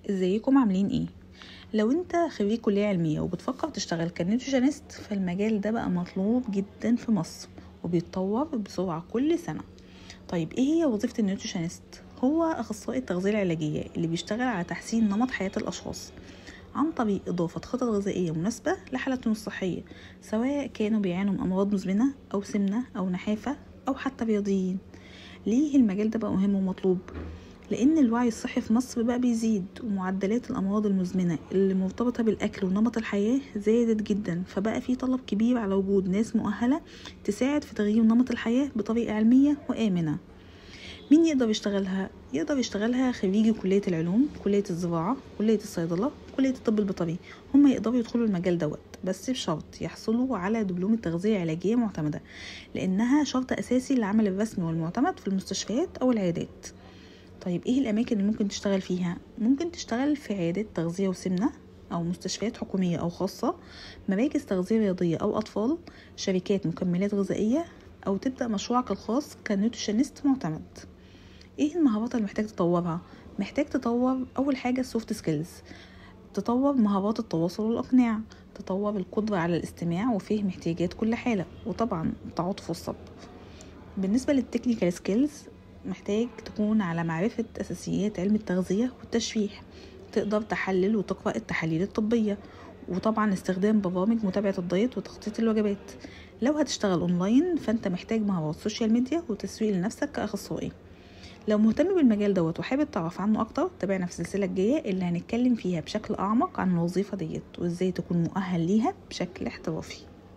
ازيكم عاملين ايه؟ لو انت خريج كلية علمية وبتفكر تشتغل كنيوتريشنست، فالمجال ده بقى مطلوب جدا في مصر وبيتطور بسرعة كل سنة. طيب ايه هي وظيفة النيوتريشنست؟ هو اخصائي التغذية العلاجية اللي بيشتغل على تحسين نمط حياة الاشخاص عن طريق اضافة خطط غذائية مناسبة لحالتهم الصحية، سواء كانوا بيعانوا من امراض مزمنة او سمنة او نحافة او حتى رياضيين. ليه المجال ده بقى مهم ومطلوب؟ لان الوعي الصحي في مصر بقى بيزيد، ومعدلات الامراض المزمنه اللي مرتبطه بالاكل ونمط الحياه زادت جدا، فبقى في طلب كبير على وجود ناس مؤهله تساعد في تغيير نمط الحياه بطريقه علميه وامنه. مين يقدر يشتغلها؟ يقدر يشتغلها خريجي كليه العلوم، كليه الزراعه، كليه الصيدله، كليه الطب البيطري. هم يقدروا يدخلوا المجال دوت، بس بشرط يحصلوا على دبلوم تغذيه علاجيه معتمده، لانها شرط اساسي للعمل الرسمي والمعتمد في المستشفيات او العيادات. طيب ايه الاماكن اللي ممكن تشتغل فيها؟ ممكن تشتغل في عيادات تغذية وسمنة، او مستشفيات حكومية او خاصة، مراكز تغذية رياضية او اطفال، شركات مكملات غذائية، او تبدأ مشروعك الخاص كنيوتريشنست معتمد. ايه المهارات اللي محتاج تطورها؟ محتاج تطور اول حاجة السوفت سكيلز، تطور مهارات التواصل والاقناع، تطور القدرة على الاستماع وفهم احتياجات كل حالة، وطبعا التعاطف والصبر. بالنسبة للتكنيكال سكيلز، محتاج تكون على معرفة أساسيات علم التغذية والتشريح، تقدر تحلل وتقرأ التحاليل الطبية، وطبعا استخدام برامج متابعة الدايت وتخطيط الوجبات. لو هتشتغل اونلاين فانت محتاج مهارات سوشيال ميديا وتسويق لنفسك كأخصائي. لو مهتم بالمجال دوت وحابب تعرف عنه اكتر، تابعنا في السلسلة الجاية اللي هنتكلم فيها بشكل اعمق عن الوظيفة ديت وازاي تكون مؤهل ليها بشكل احترافي.